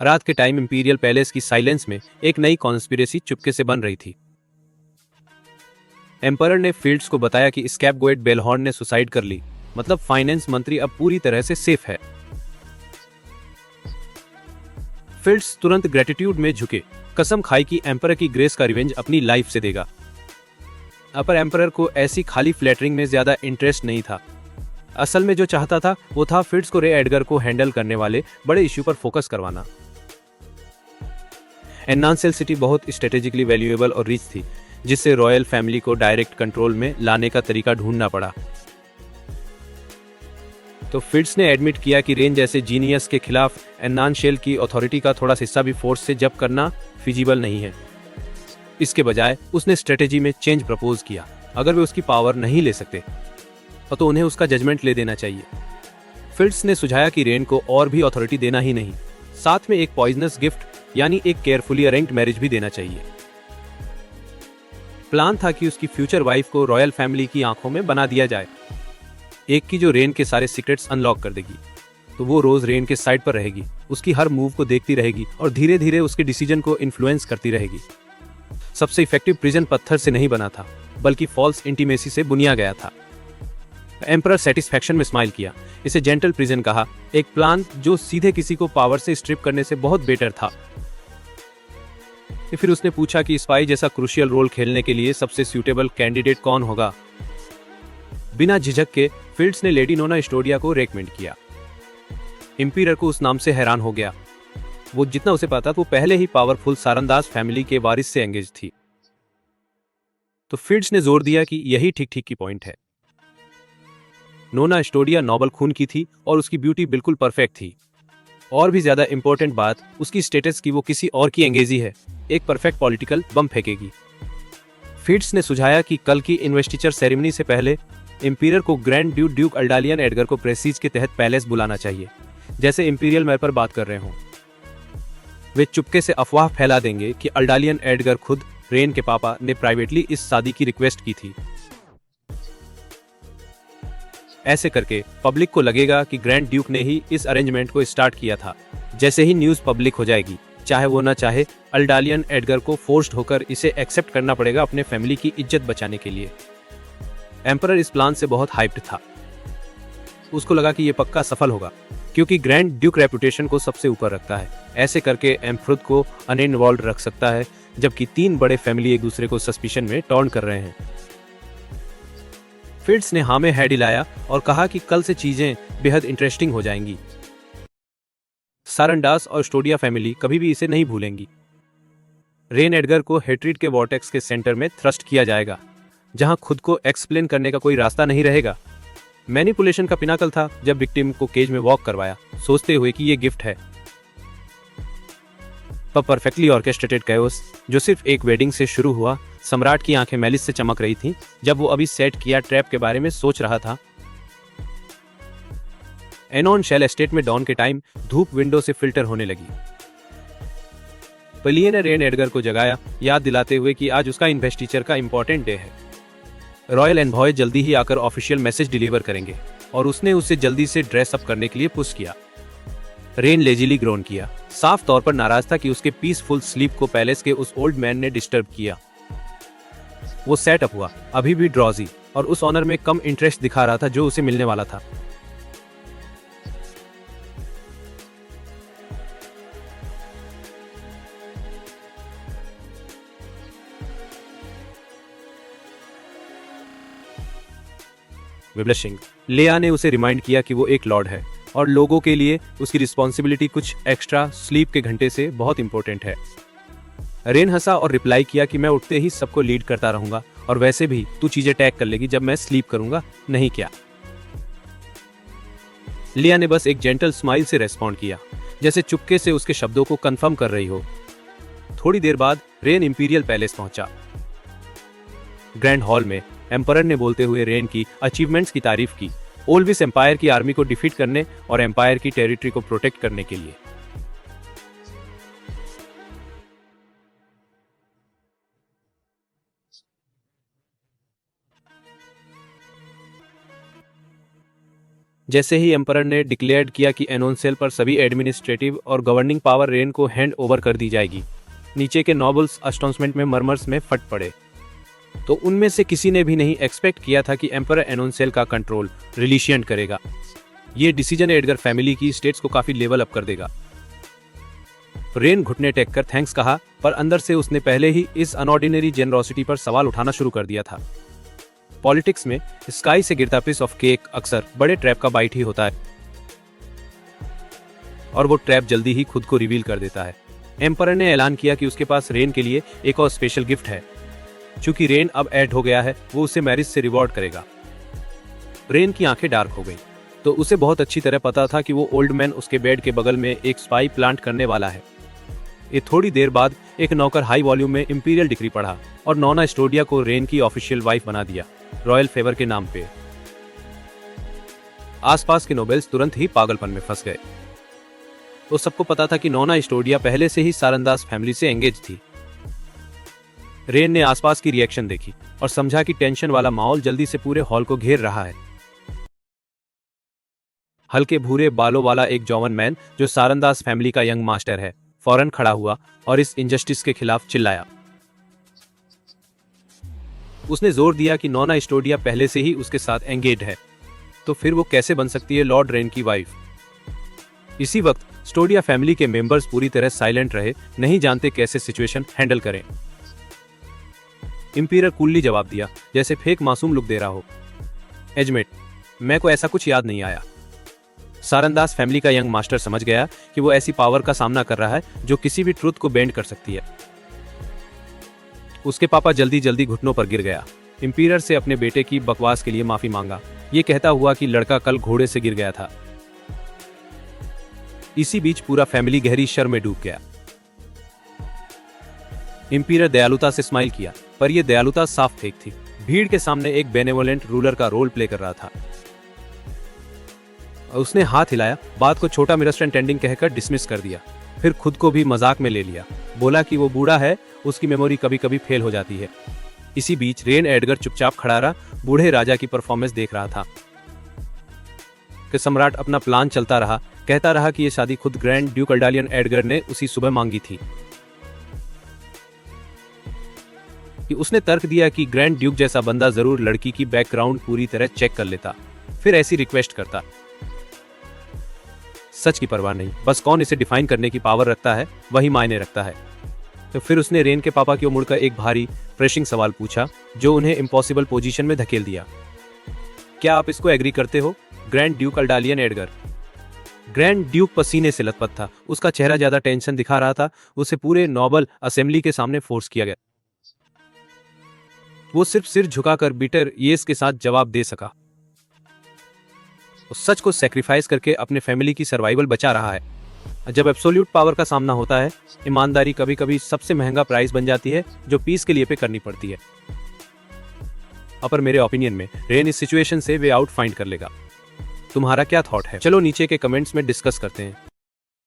रात के time imperial palace की साइलेंस में एक नई कॉन्स्पिरेसी चुपके से बन रही थी। एम्परर ने फील्ड्स को बताया कि स्कैपगोएट बेलहॉर्न ने सुसाइड कर ली, मतलब फाइनेंस मंत्री अब पूरी तरह से सेफ है। फील्ड्स तुरंत ग्रेटिट्यूड में झुके, कसम खाई कि एम्परर की ग्रेस का रिवेंज अपनी लाइफ से देगा। अपर एम्परर को ऐसी खाली फ्लैटरिंग में ज्यादा इंटरेस्ट नहीं था। असल में जो चाहता था वो था फील्ड्स को रे एडगर को हैंडल करने वाले बड़े इश्यू पर फोकस करवाना। एन्नांसेल सिटी बहुत स्ट्रेटेजिकली वैल्यूएबल और रिच थी, जिससे रॉयल फैमिली को डायरेक्ट कंट्रोल में लाने का तरीका ढूंढना पड़ा। तो फिट्स ने एडमिट किया कि रेन जैसे जीनियस के खिलाफ एन्नांशेल की अथॉरिटी का थोड़ा हिस्सा भी फोर्स से जब्त करना फिजिबल नहीं है। इसके बजाय उसने स्ट्रेटेजी में चेंज प्रपोज किया। अगर वे उसकी पावर नहीं ले सकते तो उन्हें उसका जजमेंट ले देना चाहिए। फिट्स ने सुझाया कि रेन को और भी अथॉरिटी देना ही नहीं, साथ में एक पॉइजनस गिफ्ट यानी एक केयरफुली अरेंज्ड मैरिज भी देना चाहिए। प्लान था कि उसकी फ्यूचर वाइफ को रॉयल फैमिली की आंखों में बना दिया जाए, एक की जो रेन के सारे सीक्रेट्स अनलॉक कर देगी। तो वो रोज रेन के साइड पर रहेगी, उसकी हर मूव को देखती रहेगी और धीरे धीरे उसके डिसीजन को इन्फ्लुएंस करती रहेगी। सबसे इफेक्टिव प्रिजन पत्थर से नहीं बना था, बल्कि फॉल्स इंटीमेसी से बुनिया गया था। एम्परर सेटिस्फैक्शन में स्माइल किया। इसे जेंटल प्रिजन कहा, एक प्लान जो सीधे किसी को पावर से स्ट्रिप करने से बहुत बेटर था। फिर उसने पूछा कि स्पाई जैसा क्रूशियल रोल खेलने के लिए सबसे सूटेबल कैंडिडेट कौन होगा। बिना झिझक के फील्ड्स ने लेडी नोना स्टोडिया को रेकमेंड किया। इंपीरियर को उस नाम से हैरान हो गया। वो जितना उसे पता वो पहले ही पावरफुल सारंदाज फैमिली के वारिस से एंगेज थी। तो फील्ड्स ने जोर दिया कि यही ठीक ठीक की पॉइंट है। नोना स्टोडिया नोबल खून की थी और उसकी ब्यूटी बिल्कुल परफेक्ट थी। और भी ज्यादा इंपॉर्टेंट बात उसकी स्टेटस की वो किसी और की एंगेजी है, एक परफेक्ट पॉलिटिकल बम फेंकेगी। फील्ड्स ने सुझाया कि कल की इन्वेस्टिचर सेरेमनी से पहले इंपीरियर को ग्रैंड ड्यूक अल्डालियन एडगर को प्रेसिज के तहत पैलेस बुलाना चाहिए, जैसे इंपीरियल मेयर पर बात कर रहे हों। वे चुपके से अफवाह फैला देंगे कि अल्डालियन एडगर खुद रेन के पापा ने प्राइवेटली इस शादी की रिक्वेस्ट की थी। ऐसे करके पब्लिक को लगेगा कि ग्रैंड ड्यूक ने ही इस अरेंजमेंट को स्टार्ट किया था। जैसे ही न्यूज पब्लिक हो जाएगी, चाहे वो ना चाहे, अल्डालियन एडगर को फोर्स्ड होकर इसे एक्सेप्ट करना पड़ेगा अपने फैमिली की इज्जत बचाने के लिए। एम्परर इस प्लान से बहुत हाइप्ड था। उसको लगा कि ये पक्का सफल होगा, क्योंकि ग्रैंड ड्यूक रेपुटेशन को सबसे ऊपर रखता है। ऐसे करके एम्परर को अनइन्वॉल्व रख सकता है, जबकि तीन बड़े फैमिली एक दूसरे को सस्पिशन में टॉर्न कर रहे हैं। फिट्स ने हाँ में हेड हिलाया और कहा कि कल से चीजें बेहद इंटरेस्टिंग हो जाएंगी। सारंडास और स्टोडिया फैमिली कभी भी इसे नहीं भूलेंगी। रेन एडगर को हेट्रीड के वॉर्टेक्स के सेंटर में थ्रस्ट किया जाएगा, जहां खुद को एक्सप्लेन करने का कोई रास्ता नहीं रहेगा। मैनिपुलेशन का पिनाकल था जब विक्टिम को केज में वॉक करवाया, सोचते हुए कि ये गिफ्ट है। पर परफेक्टली ऑर्केस्ट्रेटेड कैओस जो सिर्फ एक वेडिंग से शुरू हुआ। सम्राट की आंखें मैलिस से चमक रही थीं जब वो अभी सेट किया ट्रैप के बारे में सोच रहा था। एनॉन शेल एस्टेट में डॉन के टाइम धूप विंडो से फिल्टर होने लगी। पलिए ने रेन एडगर को जगाया, याद दिलाते हुए कि आज उसका इन्वेस्टिचर का इंपॉर्टेंट डे है। रॉयल एनवॉय जल्दी ही आकर ऑफिशियल मैसेज डिलीवर करेंगे और उसने उसे जल्दी से ड्रेस अप करने के लिए पुश किया। रेन लेजिली ग्रोन किया, साफ तौर पर नाराज था कि उसके पीसफुल स्लीप को पैलेस के उस ओल्ड मैन ने डिस्टर्ब किया। वो सेटअप हुआ, अभी भी ड्रॉजी और उस ऑनर में कम इंटरेस्ट दिखा रहा था जो उसे मिलने वाला था। विब्लशिंग लेया ने उसे रिमाइंड किया कि वो एक लॉर्ड है और लोगों के लिए उसकी रिस्पॉन्सिबिलिटी कुछ एक्स्ट्रा स्लीप के घंटे से बहुत इंपॉर्टेंट है। रेन हंसा और रिप्लाई किया कि मैं उठते ही सबको लीड करता रहूंगा और वैसे भी तू चीजें टैग कर लेगी जब मैं स्लीप करूंगा, नहीं क्या? लिया ने बस एक जेंटल स्माइल से रेस्पॉन्ड किया, जैसे चुपके से उसके शब्दों को कंफर्म कर रही हो। थोड़ी देर बाद रेन इंपीरियल पैलेस पहुंचा। ग्रैंड हॉल में एम्परर ने बोलते हुए रेन की अचीवमेंट्स की तारीफ की, ओल्विस एम्पायर की आर्मी को डिफीट करने और एम्पायर की टेरिटरी को प्रोटेक्ट करने के लिए। जैसे ही एम्परर ने डिक्लेयर्ड किया कि एनोनसेल पर सभी एडमिनिस्ट्रेटिव और गवर्निंग पावर रेन को हैंड ओवर कर दी जाएगी, नीचे के नोबल्स अस्टॉन्समेंट में मर्मर्स में फट पड़े। तो उनमें से किसी ने भी नहीं एक्सपेक्ट किया था कि एम्परर एनोनसेल का कंट्रोल रिलीशियंट करेगा। ये डिसीजन एडगर फैमिली की स्टेट्स को काफी लेवल अप कर देगा। रेन घुटने टेक कर थैंक्स कहा, पर अंदर से उसने पहले ही इस अनऑर्डिनरी जेनरोसिटी पर सवाल उठाना शुरू कर दिया था। पॉलिटिक्स में स्काई से गिरता पीस ऑफ केक अक्सर बड़े ट्रैप का बाइट ही होता है, और वो ट्रैप जल्दी ही खुद को रिवील कर देता है। एम्परर ने ऐलान किया कि उसके पास रेन के लिए एक और स्पेशल गिफ्ट है। चूंकि रेन अब ऐड हो गया है, वो उसे मैरिज से रिवॉर्ड करेगा। रेन की आंखें डार्क हो गई, तो उसे बहुत अच्छी तरह पता था कि वो ओल्ड मैन उसके बेड के बगल में एक स्पाई प्लांट करने वाला है। ये थोड़ी देर बाद एक नौकर हाई वॉल्यूम में इंपीरियल डिक्री पढ़ा और नोना एस्टोडिया को रेन की ऑफिशियल वाइफ बना दिया, रॉयल फेवर के नाम पे। आसपास के नोबेल्स तुरंत ही पागलपन में फंस गए। तो सबको पता था कि नोना एस्टोडिया पहले से ही सारंदास फैमिली से एंगेज थी। रेन ने आसपास की रिएक्शन देखी और समझा कि टेंशन वाला माहौल जल्दी से पूरे हॉल को घेर रहा है। हल्के भूरे बालों वाला एक जॉवन मैन, जो सारंदास फैमिली का यंग मास्टर है, फौरन खड़ा हुआ और इस इनजस्टिस के खिलाफ चिल्लाया। उसने जोर दिया कि नोना एस्टोडिया पहले से ही उसके साथ एंगेज है, तो फिर वो कैसे बन सकती है लॉर्ड रेन की वाइफ। इसी वक्त एस्टोडिया फैमिली के मेंबर्स पूरी तरह साइलेंट रहे, नहीं जानते कैसे सिचुएशन हैंडल करें। इंपीरियर कूलली जवाब दिया, जैसे फेक मासूम लुक दे रहा हो, एजमेट, मैं को ऐसा कुछ याद नहीं आया। सारंदास फैमिली का यंग मास्टर समझ गया कि वो ऐसी पावर का सामना कर रहा है जो किसी भी ट्रुथ को बेंड कर सकती है। उसके पापा जल्दी जल्दी घुटनों पर गिर गया। इंपीरियर से अपने बेटे की बकवास के लिए माफी मांगा, ये कहता हुआ कि लड़का कल घोड़े से गिर गया था। इसी बीच पूरा फैमिली गहरी शर्म में डूब गया। इंपीरियर दयालुता से स्माइल किया, पर यह दयालुता साफ फेक थी। भीड़ के सामने एक बेनेवोलेंट रूलर का रोल प्ले कर रहा था। उसने हाथ हिलाया, बात को छोटा मिसअंडरस्टैंडिंग कहकर डिसमिस कर दिया, फिर खुद को भी मजाक में ले लिया। बोला कि वो बूढ़ा है, उसकी मेमोरी कभी कभी फेल हो जाती है। इसी बीच रेन एडगर चुपचाप खड़ा रहा, बूढ़े राजा की परफॉर्मेंस देख रहा था। कि सम्राट अपना प्लान चलता रहा, कहता रहा कि यह शादी खुद ग्रैंड ड्यूक अल्डालियन एडगर ने उसी सुबह मांगी थी। कि उसने तर्क दिया कि ग्रैंड ड्यूक जैसा बंदा जरूर लड़की की बैकग्राउंड पूरी तरह चेक कर लेता, फिर ऐसी रिक्वेस्ट करता। सच की परवाह नहीं, बस कौन इसे डिफाइन करने की पावर रखता है वही मायने रखता है। तो फिर उसने रेन के पापा की ओर मुड़कर एक भारी प्रेशिंग सवाल पूछा, जो उन्हें इम्पॉसिबल पोजीशन में धकेल दिया। क्या आप इसको एग्री करते हो, grand duke Aldalian Edgar? Grand duke पसीने से लथपथ था, उसका चेहरा ज्यादा टेंशन दिखा रहा था। उसे पूरे नोबल असेंबली के सामने फोर्स किया गया। वो सिर्फ सिर झुकाकर बिटर येस के साथ जवाब दे सका। उस सच को सैक्रिफाइस करके अपने फैमिली की सर्वाइवल बचा रहा है। जब एब्सोल्यूट पावर का सामना होता है, ईमानदारी कभी कभी सबसे महंगा प्राइस बन जाती है जो पीस के लिए पे करनी पड़ती है। पर मेरे ओपिनियन में रेन इस सिचुएशन से वे आउट फाइंड कर लेगा। तुम्हारा क्या थॉट है? चलो नीचे के कमेंट्स में डिस्कस करते हैं।